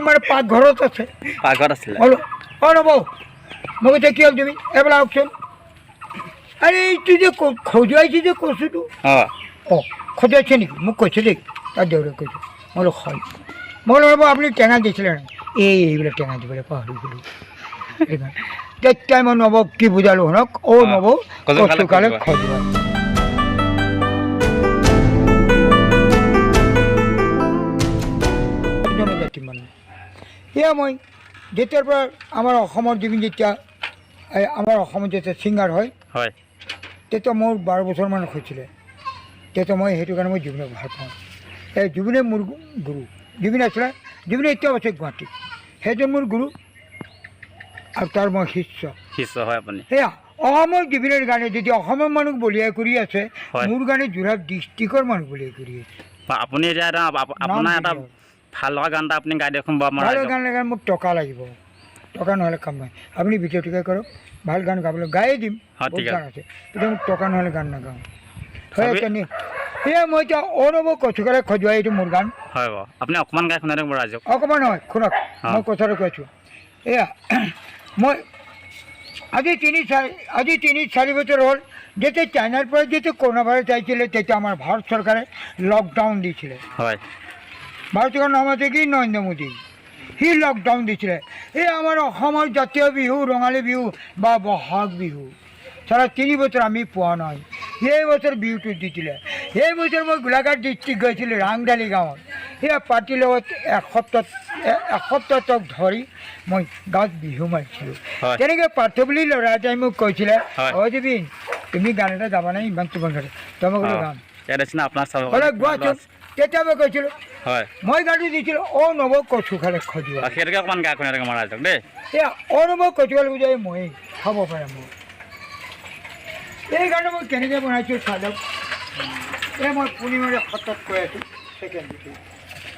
আমাৰ পাকঘৰত আছে পাকঘৰত আছিলে হলো নবৌ মোক এতিয়া কি হ'ল তুমি এবেলা আহকচোন আরে এইটো যে খজুৱাইছে যে কচুটো খজুৱাইছে নেকি মোক কৈছে দেই তাৰ দেউৰে কৈছে মই হয় মই ৰ'ব আপুনি টেঙা দিছিলে নাই এইবিলাক টেঙা দিবলৈ পাহৰি গ'লোঁ তেতিয়াই মই নবৌক কি বুজালোঁ শুনক নবৌ কচু খালে খজুৱাই জনজাতি মানুহ এয়া মই যেতিয়াৰ পৰা আমাৰ অসমৰ জুবিন যেতিয়া আমাৰ অসমত যেতিয়া ছিংগাৰ হয় তেতিয়া মোৰ 12 বছৰমান হৈছিলে তেতিয়া মই সেইটো কাৰণে মই জুবিনক ভাল পাওঁ এই জুবিনে মোৰ গুৰু জুবিন আছিলে জুবিনে এতিয়াও আছে গুৱাহাটীত সেইজন মোৰ গুৰু আৰু তাৰ মই শিষ্য হয় আপুনি সেয়া অসমৰ জুবিনৰ গানে যদি অসমৰ মানুহ বলিয়াই কৰি আছে মোৰ গানে যোৰহাট ডিষ্ট্ৰিক্টৰ মানুহ বলিয়াই কৰি আছে আপুনি এতিয়া আপোনাৰ এটা ভাল লগা গান এটা আপুনি গাই দেখোন ভাল গান লগাই মোক টকা লাগিব টকা নহ'লে কাম নাই আপুনি ভিডিঅ'টোকে কৰক ভাল গান গাবলৈ গায়ে দিম গান আছে এতিয়া মোক টকা নহ'লে গান নাগাওঁ হয় সেয়া মই এতিয়া নবৌ কচু খালে খজুৱাই এইটো মোৰ গান হয় আপুনি অকণমান গাই শুনাই দিয়ক ৰাইজক অকণমান নহয় শুনক মই কথাটো কৈছোঁ এয়া মই আজি 3-4 বছৰ হ'ল যেতিয়া চাইনাৰ পৰা যেতিয়া কৰোণা ভাইৰাছ আহিছিলে তেতিয়া আমাৰ ভাৰত চৰকাৰে লকডাউন দিছিলে হয় ভাৰত চৰকাৰ নামতে কি নৰেন্দ্ৰ মোদী সি লকডাউন দিছিলে এই আমাৰ অসমৰ জাতীয় বিহু ৰঙালী বিহু বা বহাগ বিহু চাৰা 3 বছৰ আমি পোৱা নাই সেই বছৰ বিহুটো দিছিলে সেই বছৰ মই গোলাঘাট ডিষ্ট্ৰিক্ট গৈছিলোঁ ৰাংডালি গাঁৱত সেয়া পাৰ্টিৰ লগত এসপ্তাহ ধৰি মই গাঁৱত বিহু মাৰিছিলোঁ তেনেকৈ পাৰ্থ বুলি ল'ৰা এটাই মোক কৈছিলে জুবিন তুমি গান এটা যাবা নাই ইমান তোমাৰ ঘৰত তই মই ক'লো গান গোৱাচোন তেতিয়া মই কৈছিলোঁ হয় মই গানটো দিছিলোঁ নবৌ কচু খালে খজুৱাই সেইটোকে অকণমান গাই শুনাই দিয়ক ৰাইজক দেই এয়া নবৌ কচু খালে বুজাই মই খাব পাৰে মোৰ এই গানটো মই কেনেকৈ বনাইছোঁ চাওক মই পূৰ্ণিমাৰে সত্ৰত কৈ আছোঁ ছেকেণ্ডটো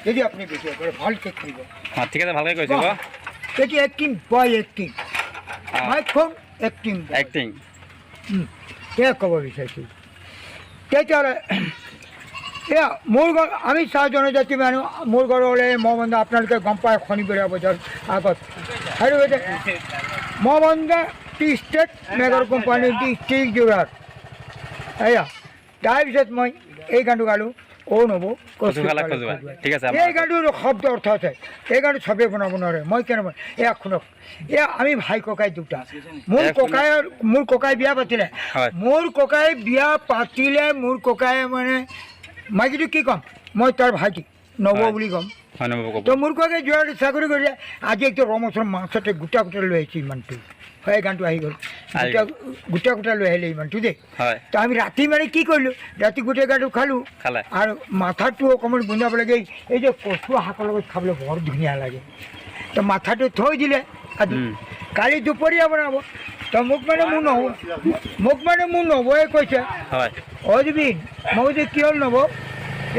যদি আপুনি বেছি কৰে ভালকৈ কৰিব ঠিক আছে ভালকৈ কৈছে তেতিয়া এক্টিং বয় এক্টিং মাইকখন এক্টিং সেয়া ক'ব বিচাৰিছোঁ তেতিয়াহ'লে এয়া মোৰ ঘৰ আমি চাহ জনজাতি মানুহ মোৰ ঘৰলৈ মহবন্দা আপোনালোকে গম পায় শনিবৰীয়া বজাৰ আগত আৰু মহবন্দা টি ষ্টেট মেগৰ কোম্পানী ডিষ্ট্ৰিক্ট যোৰহাট এয়া তাৰপিছত মই এই গানটো গালোঁ নবৌ কচু খালে খজুৱাই ঠিক আছে এই গানটোৰ শব্দ অৰ্থ আছে এই গানটো চবেই বনাব নোৱাৰে মই কেনেকৈ এয়া শুনক এয়া আমি ভাই ককাই দুটা মোৰ ককাই বিয়া পাতিলে মোৰ ককাই মানে মাইকীটো কি ক'ম মই তাৰ ভাইটি নবৌ বুলি ক'ম তো মোৰ ককাই যোৱাৰ চাকৰি কৰিলে আজি একটু ৰমচৰ মাছতে গোটা লৈ আহিছে ইমানটো হয় গানটো আহি গ'ল গোটা লৈ আহিলে ইমানটো দেই তো আমি ৰাতি মানে কি কৰিলোঁ ৰাতি গোটেই গানটো খালোঁ আৰু মাথাটো অকণমান বনাব লাগে এই যে কচু শাকৰ লগত খাবলৈ বৰ ধুনীয়া লাগে তো মাথাটো থৈ দিলে আজি কালি দুপৰীয়া বনাব তো মোক মানে মোৰ নবৌয়ে কৈছে জুবিন মই যে কি হ'ল নবৌ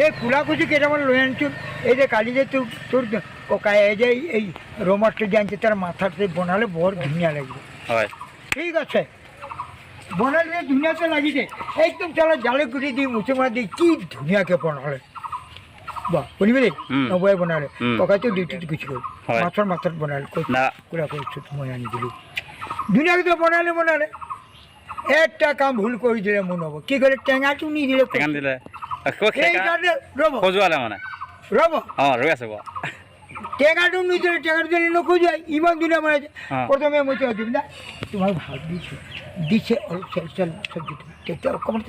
এই কোলা কচু কেইটামান লৈ আনিছোঁ এই যে কালি যে তোৰ ককাই যে এই ৰমাছটো যে আনিছে তাৰ মাথাটো বনালে বৰ ধুনীয়া লাগিব হয় ঠিক আছে বনালে ধুনীয়াকৈ লাগিছে একদম চালা জালুক গুটি দি মুচুমা দি কি ধুনীয়াকৈ বনালে বাহ শুনিবি দেই নবৌয়ে বনালে ককাইটো ডিউটিত গুচি গ'ল মাছৰ মাথাত বনালে কোলা কচু মই আনি দিলোঁ ধুনীয়াকৈ বনালে এটা কাম ভুল কৰি দিলে মোৰ নবৌ কি কৰিলে টেঙাটো নিদিলে টেঙাটো নিদিলে টেঙাটো দিলে নখজুৱাই ইমান ধুনীয়া বনাইছে প্ৰথমে মই জুবিন তোমাক ভাল দিছে অলপ চব্জিটো তেতিয়া অকণমান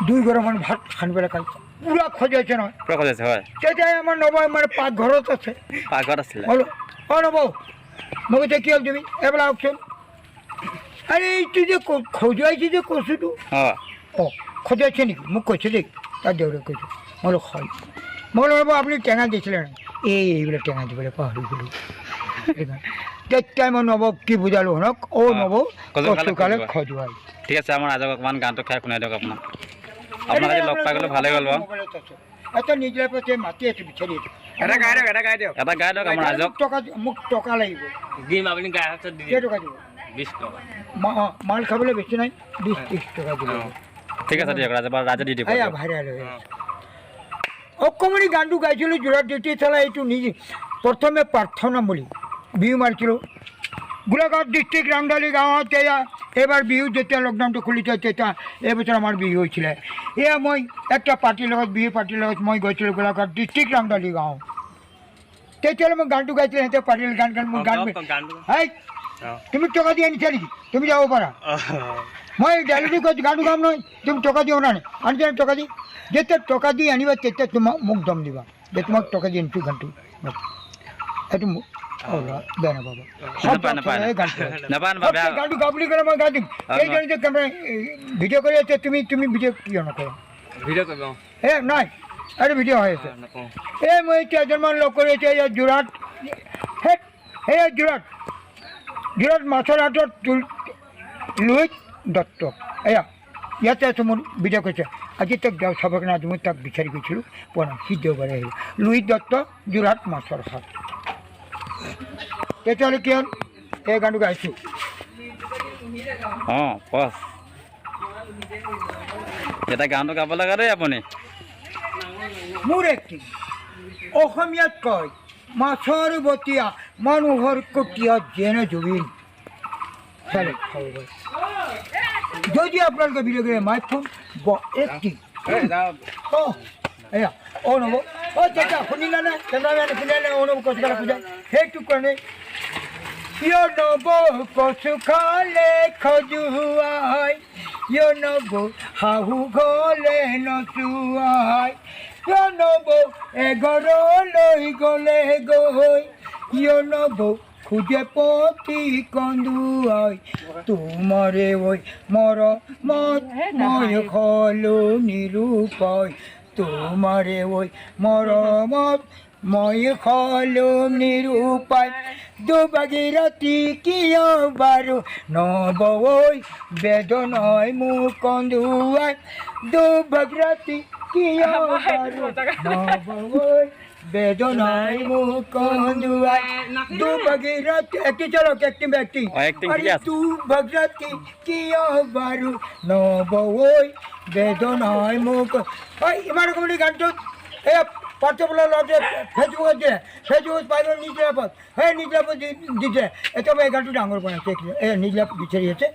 দুই গৰমান ভাত সানিবলৈ খাইছে পুৰা খজাইছে নহয় তেতিয়া আমাৰ নবৌ মানে পাকঘৰত আছে হলো নবৌ মোক এতিয়া কি হ'ল তুমি এবেলা আহকচোন আরে এইটো যে খজুৱাইছে যে কচুটো খজুৱাইছে নেকি মোক কৈছে দেই তাৰ দেউৰে কৈছে মই হয় মই ৰ'ব আপুনি টেঙা দিছিলে নাই এইবিলাক টেঙা দিবলৈ পাহৰি গ'লোঁ তেতিয়াই মই নবৌক কি বুজালোঁ শুনক নবৌ কচু খালে খজুৱাই ঠিক আছে আমাৰ ৰাইজক অকণমান গানটো খাই শুনাই দিয়ক আপোনাক লগ পাই গ'লে ভালে গ'ল এটা নিজে পাছে মাতি আছো বিচাৰি এটা গাই দিয়ক আমাৰ ৰাইজক মোক টকা লাগিব দিম আপুনি গাই টকা দিব 20 টকা মাল খাবলৈ বেছি নাই 20-30 টকা দিব ঠিক আছে দিয়ক ৰাজে দি দিব ভাইৰাল হৈ অকণমানি গানটো গাইছিলোঁ যোৰহাট ডিউটি চলাই এইটো নিজে প্ৰথমে প্ৰাৰ্থনা বুলি বিহু মাৰিছিলোঁ গোলাঘাট ডিষ্ট্ৰিক্ট ৰাংঢালী গাঁৱত এইবাৰ বিহু যেতিয়া লকডাউনটো খুলিছে তেতিয়া এইবছৰ আমাৰ বিহু হৈছিলে এয়া মই একটা পাৰ্টিৰ লগত বিহু পাৰ্টিৰ লগত মই গৈছিলোঁ গোলাঘাট ডিষ্ট্ৰিক্ট ৰাংঢালী গাঁও তেতিয়াহ'লে মই গানটো গাইছিলোঁ সিহঁতে পাৰ্টিৰ গান মোৰ গান হাই তুমি টকা দি আনিছা নেকি তুমি যাব পাৰা মই ডাইৰেক্টলি কৈছোঁ গানটো গাম নহয় তুমি টকা দিও না আনিছা টকা দি যেতিয়া টকা দি আনিবা তেতিয়া তোমাক মোক দম দিবা যে তোমাক টকা দি আনিছোঁ গানটো এইটো বেয়া নাপাবা গানটো গা বুলি ক'লে মই গা দিম এইজনী যে কেমেৰা ভিডিঅ' কৰি আছে তুমি ভিডিঅ' কিয় নকৰা ভিডিঅ' কৰিব নাই আৰু ভিডিঅ' হৈ আছে মই এতিয়া এজনমান লগ কৰি আছোঁ এয়া যোৰহাট এয়া যোৰহাট মাছৰ হাটত লুইত দত্ত এয়া ইয়াতে আছোঁ মোৰ ভিডিঅ' কৰিছে আজি তাক যাওঁ চাবৰ কাৰণে আজি মই তাক বিচাৰি গৈছিলোঁ পোৱা নাই সি দেওবাৰে আহিলোঁ লুইত দত্ত যোৰহাট মাছৰ হাট তেতিয়াহ'লে কি হ'ল এই গানটো গাইছোঁ এটা গানটো গাব লগা দেই আপুনি মোৰ এক্টিং অসমীয়াত কয় মাছৰ বতীয়া মানুহৰ কটীয়া যেনে জুবিন যদি আপোনালোকে ভিডিঅ' কৰি মাই ফোন এক্টিং এয়া নব তেতিয়া শুনিলানে কেমেৰামেন শুনিলে নব কচু খালে খোজাই সেইটো কাৰণে নবৌ কচু খালে খজুৱাই নবৌ শাহু ঘৰলে নচুৱাই নবৌ এঘৰলৈ গ'লে গৈ নবৌ খুজে পতি কন্দুৱাই তোমাৰে ঐ মৰমত মই হলো নিৰূপায় তোমাৰে ঐ মৰমত মই হলো নিৰূপায় দুভাগীৰথী কিয় বাৰু নবৌ বেদনাই মোক কন্দুৱাই দুভাগীৰথী কিয় বাৰু নবৌ বেদনাই মোক কন্দুৱাই দুভাগীৰথী একটি চলক একটি ব্যক্তি দুভাগীৰথী কিয় বাৰু নবৌ বেদনাই মোক ইমান ৰকমেৰ গানটোত এই পাঠ্যবলৰ লগতে ফেচবুকত দিয়ে ফেচবুকত পাই গ'ল নিজলাপত সেই নিজলাপত দিছে এতিয়া এই গানটো ডাঙৰ বনাইছে এই নিজলাপ বিচাৰি আছে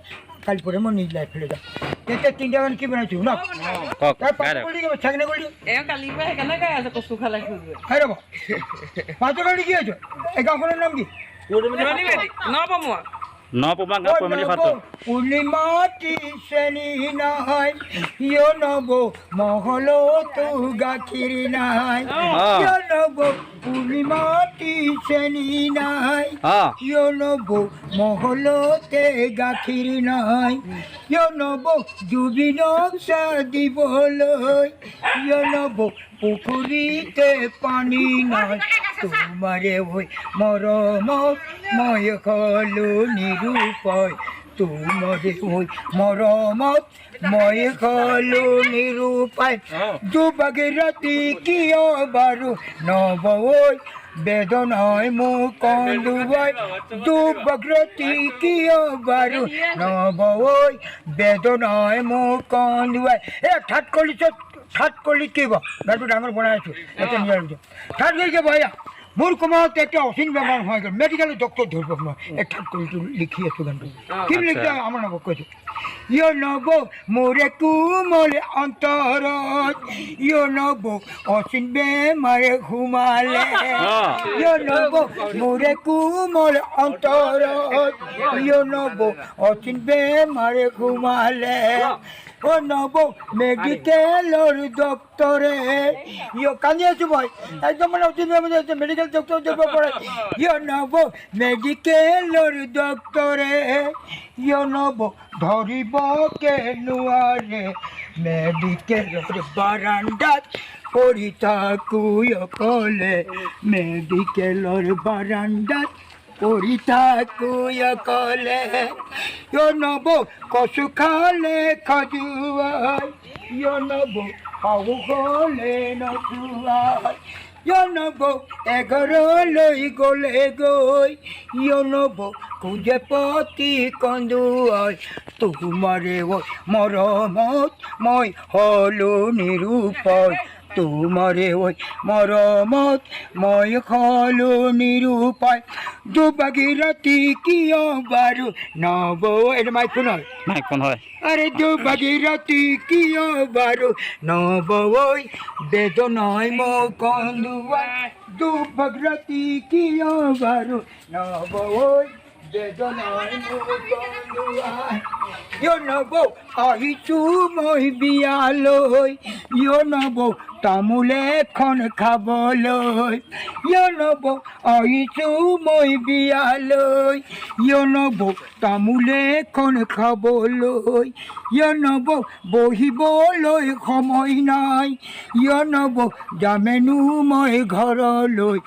কালি পৰে মই নিজলাই ফেলে যাম তেতিয়া তিনিটা গান কি বনাইছোঁ ন চাকৰি কৰি ৰ'ব পাঁচৰ গাড়ী কি আছে এই গাঁওখনৰ নাম কি পূৰ্ণিমাটি চেনি নাই নবৌ মহলতো গাখীৰ নাই নবৌ পূৰ্ণিমাটি চেনি নাই নবৌ মহলতে গাখীৰ নাই নবৌ জুবিনক চাহ দিবলৈ নবৌ পুখুৰীতে পানী নাই তোমাৰে ঐ মৰমত মই হলো নিৰূপায় তোমাৰে ঐ মৰমত মই হলো নিৰূপায় দুভাগীৰথী কিয় বাৰু নবৌ বেদনাই মোক কন্দুৱাই দুভাগীৰথী কিয় বাৰু নবৌ বেদনাই মোক কন্দুৱাই ঠাট কৰিলি কি বা গানটো ডাঙৰ বনাই আছোঁ এটা নিজৰ ঠাট কৰিছে ভয়া মোৰ সময়ত একটা অসীম বেমাৰ হৈ গ'ল মেডিকেলৰ ডক্টৰ ধৰিব নহয় এই ঠাট কৰিটো লিখি আছোঁ গানটো কি লিখি আমাৰ নবৌক কৈছোঁ নবৌ মোৰে কোমল অন্তৰত নবৌ অসীম বেমাৰে সোমালে নবৌ মোৰে কোমল অন্তৰত নবৌ অসীম বেমাৰে সোমালে নবৌ মেডিকেলৰ ডক্টৰে কান্দি আছোঁ মই একদম মানে অসীম বেমাৰ মেডিকেল ডক্টৰ যাব পাৰে নবৌ মেডিকেলৰ ডক্টৰে নবৌ ধৰিবকে নোৱাৰে মেডিকেলৰ বাৰাণ্ডাত পৰি থাকোঁ অকলে মেডিকেলৰ বাৰাণ্ডাত পৰি থাকোঁ অকলে নবৌ কচু খালে খজুৱাই নবৌ শাহু ঘৰলে নচুৱাই নবৌ এঘৰলৈ গ'লে গৈ নবৌ খুজে পতি কন্দুৱাই তোমাৰে ঐ মৰমত মই হলো নিৰূপায় তোমারে ওই মরমত মই খলো নিরূপায় দুবাগি রাতি কিয় বারু নব এটা মাইক নয় মাইকখন হয় আরে দুবাগি রাতি কিয় বারু নব ওই বেদনায় মো কন্দুয়ায় দুবাগ রাতি কিয় বারু নব ওই বেদনায় মো কন্দুয়ায় ইয় নব আহিছো মই বিয়ালৈ ইয় নব তামোলে খন খাবলৈ ইয় নব আহিছো মই বিয়ালৈ ইয় নব তামোলে খন খাবলৈ ইয় নব বহিবলৈ সময় নাই ইয় নব যামেনো মই ঘৰলৈ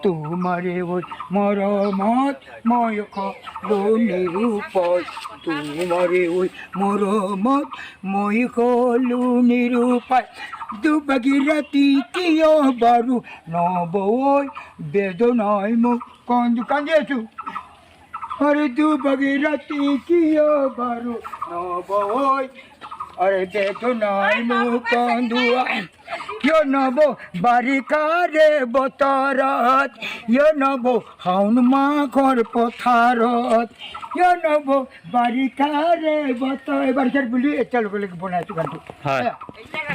তোমাৰে ওই মৰমত মই খলো নিৰূপয় তোমাৰে ওই মৰমত মই খলো নিৰূপায় দুবাগি ৰাতি কিয় বাৰু নব ওই বেদনায় মোক কান্দি আছো আরে দুবাগি রাতি কিয় বারু নব ওই আরে বেদনায় মোক কন্দুয়ায় ইয় নব বাৰিষাৰে বতৰত ইয় নব শাওণ মাঘৰ পথাৰত ইয় নব বাৰিষাৰে বতৰ বাৰিষাৰ বুলি এতিয়া ল'ব লাগিব বনাইছোঁ গানটো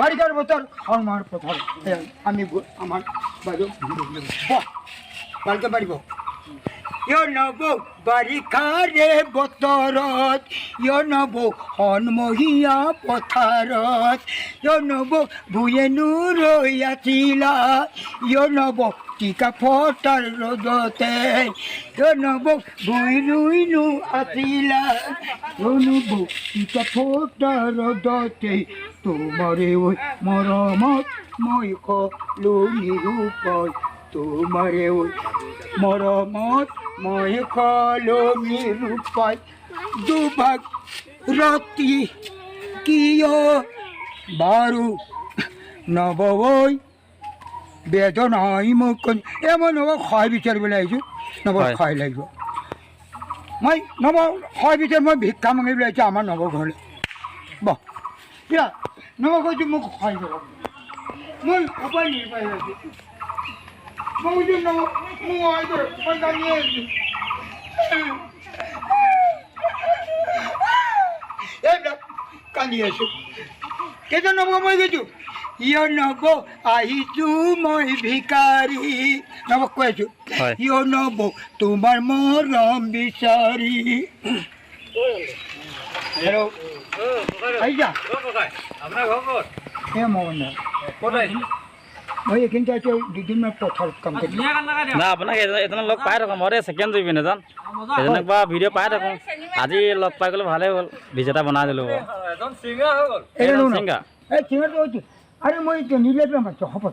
বাৰিষাৰ বতৰ শাওণ মাঘৰ পথাৰত আমি আমাৰ বাইদেউ ভালকৈ পাৰিব ইয় নব বাৰিষাৰে বতৰত ইয় নব সন্মহীয়া পথাৰত ইয় নব ভূঞেনো ৰৈ আছিলা ইয় নব টিকা ফটাৰ ৰ'দতে ইয় নব ভূঞ ৰুইনো আছিলা ইয় নব টিকা ফটাৰ ৰ'দতে তোমাৰে ওই মৰমত মই খলো নিৰূপয় তোমাৰে ওই মৰমত মই খলো নিৰূপায় দুভাগ ৰাতি কিয় বাৰু নব ওই বেদনাই মোক মই নব সহায় বিচাৰিবলৈ আহিছোঁ নব সহায় লাগিব মই নব সহায় বিচাৰি মই ভিক্ষা মাগিবলৈ আহিছোঁ আমাৰ নব ঘৰলৈ বহ এতিয়া নব কৈছোঁ মোক সহায় কৰক মই উপায় নিৰ্বাহ আছোঁ কান্দি আছো কেতিয়া নব মই গৈছো ইয় নব আহিছো মই ভিকাৰী নবক কৈ আছো ইয় নব তোমাৰ মৰম বিচাৰি হেল্ল' আহিছা মই এইখিনিতে আছো দুদিনমান পথাৰত কাম কৰি না আপোনাক এজনে লগ পাই থাকোঁ মই ছেকেণ্ড জুবিন এজন এজনক বা ভিডিঅ' পাই থাকোঁ আজি লগ পাই গ'লে ভালেই হ'ল বিজেতা বনাই দিলোঁ ছিংগাৰ এই চিঙাৰটো হৈছে আৰে মই নিলে মাত্ৰ হ'ব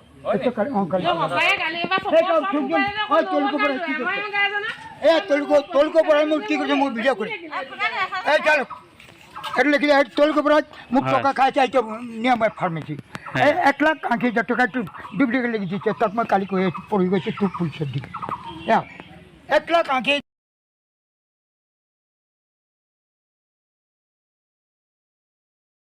তোলকৰ পৰা মোক কি কৰিছে মই ভিডিঅ' কৰিম এই চাল সেইটো লিখিলে তোলকৰ পৰা মোক টকা খাইছে এতিয়া নিয়া মই ফাৰ্মেচি 1,80,000 টাকা ডুপ্লিকেট লিখি দিচ্ছে তাত মই কালি কৈ আছোঁ পঢ়ি গৈছে তোক পুলিচত দিকে 1,80,000